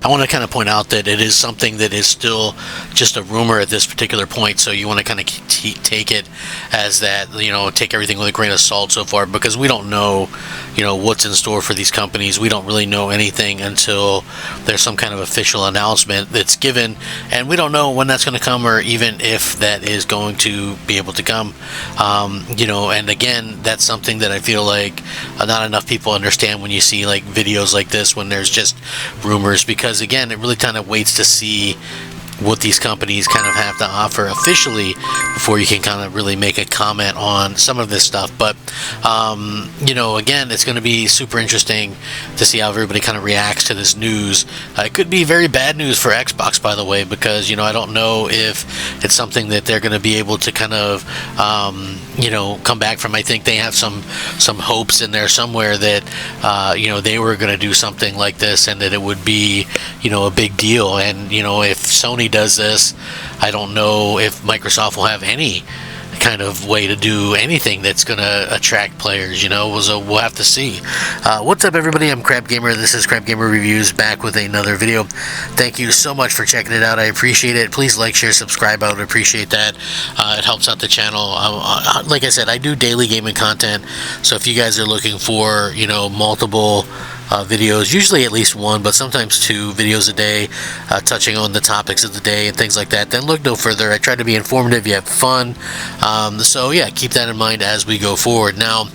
I want to kind of point out that it is something that is still just a rumor at this particular point, so you want to kind of take it as that, take everything with a grain of salt so far, because we don't know, what's in store for these companies. We don't really know anything until there's some kind of official announcement that's given, and we don't know when that's going to come, or even if that is going to be able to come. And again, that's something that I feel like not enough people understand when you see like videos like this, when there's just rumors, because again, it really kind of waits to see what these companies kind of have to offer officially before you can kind of really make a comment on some of this stuff. But again, it's going to be super interesting to see how everybody kind of reacts to this news. It could be very bad news for Xbox, by the way, because I don't know if it's something that they're going to be able to kind of come back from. I think they have some hopes in there somewhere that they were going to do something like this, and that it would be a big deal. And if Sony does this, I don't know if Microsoft will have any kind of way to do anything that's going to attract players, so we'll have to see. What's up, everybody? I'm Crab Gamer. This is Crab Gamer Reviews, back with another video. Thank you so much for checking it out. I appreciate it. Please like, share, subscribe. I would appreciate that. It helps out the channel. Like I said, I do daily gaming content, so if you guys are looking for multiple videos, usually at least one, but sometimes two videos a day, touching on the topics of the day and things like that, then look no further. I try to be informative, you have fun, so yeah, keep that in mind as we go forward. Now,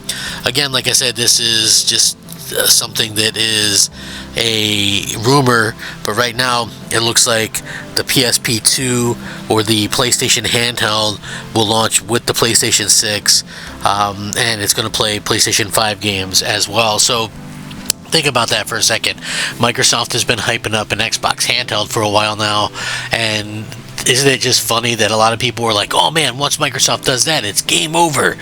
again, like I said, this is just something that is a rumor, but right now it looks like the PSP 2 or the PlayStation handheld will launch with the PlayStation 6, and it's going to play PlayStation 5 games as well. So think about that for a second. Microsoft has been hyping up an Xbox handheld for a while now, and isn't it just funny that a lot of people were like, oh man, once Microsoft does that, it's game over.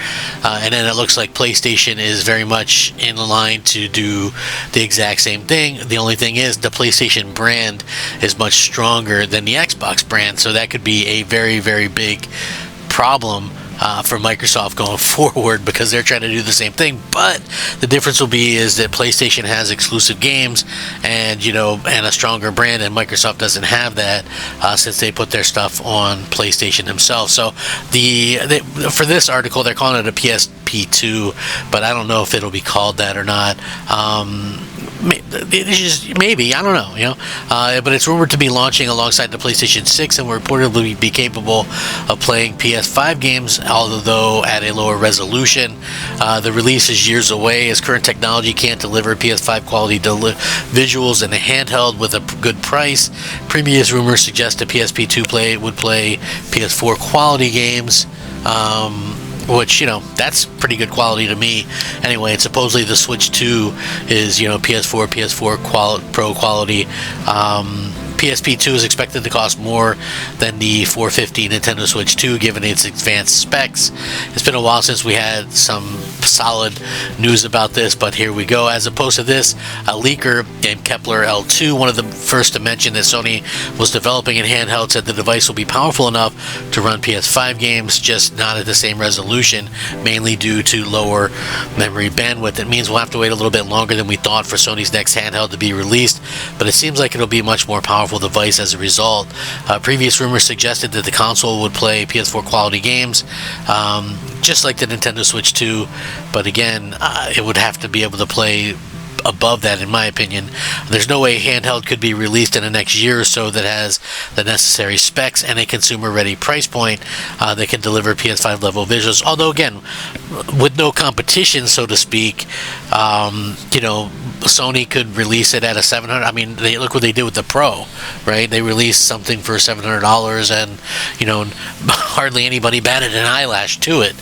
And then it looks like PlayStation is very much in line to do the exact same thing. The only thing is the PlayStation brand is much stronger than the Xbox brand, so that could be a very, very big problem for Microsoft going forward, because they're trying to do the same thing. But the difference will be is that PlayStation has exclusive games and and a stronger brand, and Microsoft doesn't have that, since they put their stuff on PlayStation themselves. So for this article, they're calling it a PSP 2, but I don't know if it'll be called that or not. Maybe, I don't know, but it's rumored to be launching alongside the PlayStation 6 and will reportedly be capable of playing PS5 games, although at a lower resolution. The release is years away, as current technology can't deliver PS5 quality visuals in a handheld with a good price. Previous rumors suggest the PSP 2 would play PS4 quality games, which that's pretty good quality to me anyway. And supposedly the Switch 2 is PS4 Pro quality. PSP 2 is expected to cost more than the $450 Nintendo Switch 2, given its advanced specs. It's been a while since we had some solid news about this, but here we go. As opposed to this, a leaker named Kepler L2, one of the first to mention that Sony was developing in handheld, said the device will be powerful enough to run PS5 games, just not at the same resolution, mainly due to lower memory bandwidth. It means we'll have to wait a little bit longer than we thought for Sony's next handheld to be released, but it seems like it'll be much more powerful device as a result. Previous rumors suggested that the console would play PS4 quality games, just like the Nintendo Switch 2, but again, it would have to be able to play above that, in my opinion. There's no way handheld could be released in the next year or so that has the necessary specs and a consumer-ready price point that can deliver PS5 level visuals. Although again, with no competition, so to speak, Sony could release it at a $700. I mean, look what they did with the Pro, right? They released something for $700, and hardly anybody batted an eyelash to it.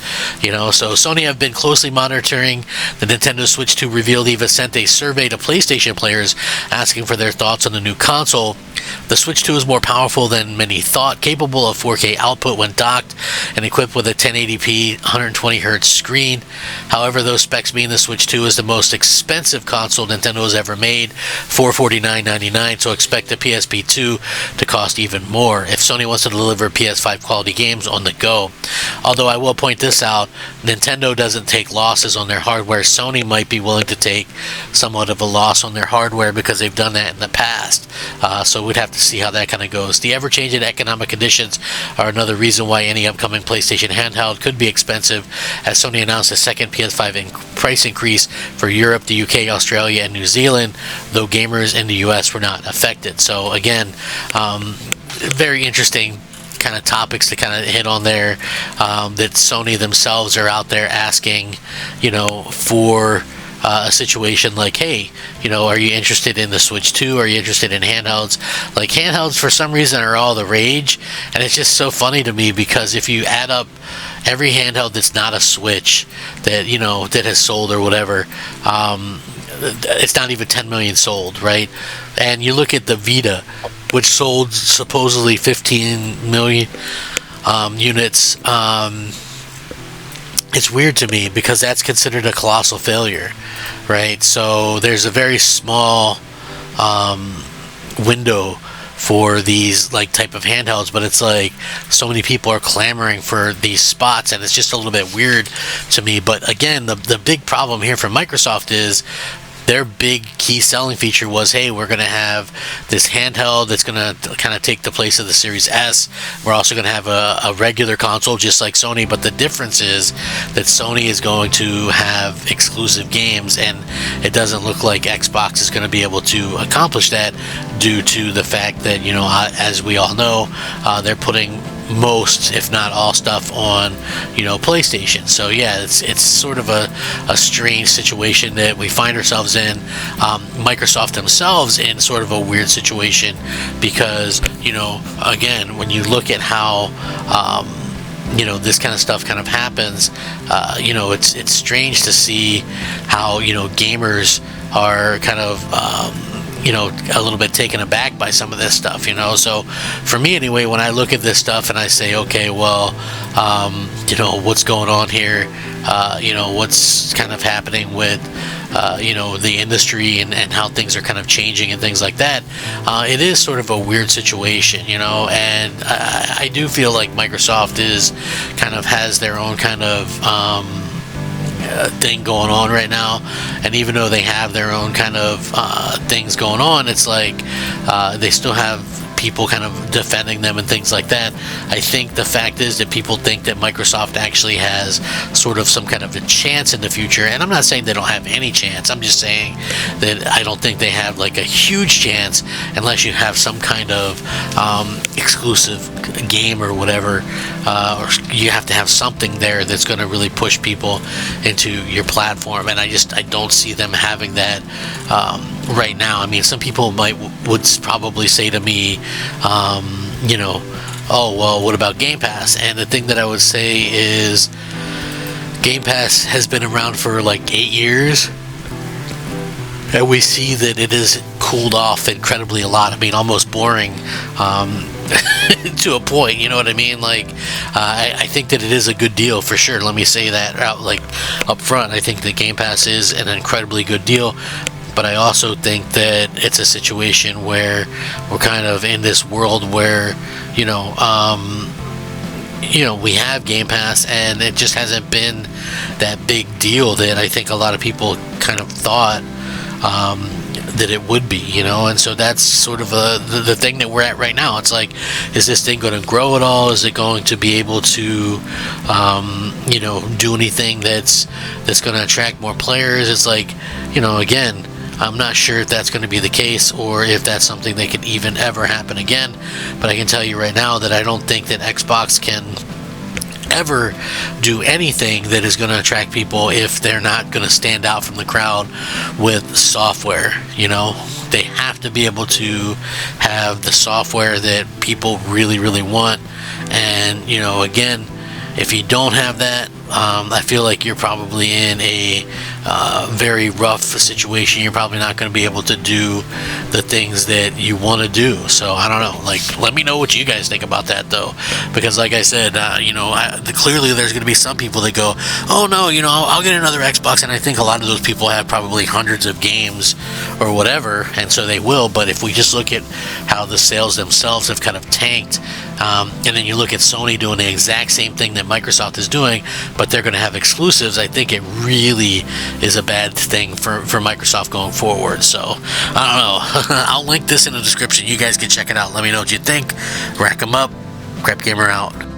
So Sony have been closely monitoring the Nintendo Switch 2 reveal. Even sent a survey to PlayStation players asking for their thoughts on the new console. The Switch 2 is more powerful than many thought, capable of 4K output when docked, and equipped with a 1080p 120Hz screen. However, those specs mean the Switch 2 is the most expensive console Nintendo has ever made, $449.99, so expect the PSP 2 to cost even more if Sony wants to deliver PS5 quality games on the go. Although I will point this out, Nintendo doesn't take losses on their hardware. Sony might be willing to take somewhat of a loss on their hardware because they've done that in the past. So we'd have to see how that kind of goes. The ever-changing economic conditions are another reason why any upcoming PlayStation handheld could be expensive, as Sony announced a second PS5 price increase for Europe, the UK, Australia, and New Zealand, though gamers in the US were not affected. So again, very interesting kind of topics to kind of hit on there, that Sony themselves are out there asking, for a situation like, hey, are you interested in the Switch 2? Are you interested in handhelds? Like, handhelds for some reason are all the rage, and it's just so funny to me, because if you add up every handheld that's not a Switch that that has sold or whatever, it's not even 10 million sold, right? And you look at the Vita, which sold supposedly 15 million units. It's weird to me, because that's considered a colossal failure, right? So there's a very small window for these like type of handhelds, but it's like so many people are clamoring for these spots, and it's just a little bit weird to me. But again, the big problem here for Microsoft is their big key selling feature was, hey, we're going to have this handheld that's going to kind of take the place of the Series S. We're also going to have a regular console just like Sony, but the difference is that Sony is going to have exclusive games, and it doesn't look like Xbox is going to be able to accomplish that, due to the fact that, as we all know, they're putting most, if not all, stuff on PlayStation. So yeah, it's sort of a strange situation that we find ourselves in. Microsoft themselves in sort of a weird situation, because again, when you look at how this kind of stuff kind of happens, it's strange to see how gamers are kind of a little bit taken aback by some of this stuff, So for me anyway, when I look at this stuff and I say, okay, well, what's going on here? What's kind of happening with, the industry and how things are kind of changing and things like that. It is sort of a weird situation, and I do feel like Microsoft has their own kind of, thing going on right now, and even though they have their own kind of things going on, it's like they still have people kind of defending them and things like that. I think the fact is that people think that Microsoft actually has sort of some kind of a chance in the future, and I'm not saying they don't have any chance. I'm just saying that I don't think they have like a huge chance unless you have some kind of exclusive game or whatever, or you have to have something there that's going to really push people into your platform, and I don't see them having that right now. I mean, some people would probably say to me, oh, well, what about Game Pass? And the thing that I would say is Game Pass has been around for like 8 years, and we see that it has cooled off incredibly a lot. I mean, almost boring to a point, you know what I mean? Like, I think that it is a good deal for sure. Let me say that up front. I think that Game Pass is an incredibly good deal. But I also think that it's a situation where we're kind of in this world where, we have Game Pass, and it just hasn't been that big deal that I think a lot of people kind of thought that it would be, and so that's sort of the thing that we're at right now. It's like, is this thing going to grow at all? Is it going to be able to, do anything that's going to attract more players? It's like, again, I'm not sure if that's going to be the case, or if that's something that could even ever happen again. But I can tell you right now that I don't think that Xbox can ever do anything that is going to attract people if they're not going to stand out from the crowd with software. They have to be able to have the software that people really, really want. And, again, if you don't have that, I feel like you're probably in a very rough situation. You're probably not going to be able to do the things that you want to do. So I don't know. Like, let me know what you guys think about that, though, because like I said, clearly there's going to be some people that go, oh no, I'll get another Xbox, and I think a lot of those people have probably hundreds of games or whatever, and so they will. But if we just look at how the sales themselves have kind of tanked And then you look at Sony doing the exact same thing that Microsoft is doing, but they're going to have exclusives. I think it really is a bad thing for Microsoft going forward. So I don't know. I'll link this in the description. You guys can check it out. Let me know what you think. Rack 'em up. Crap Gamer out.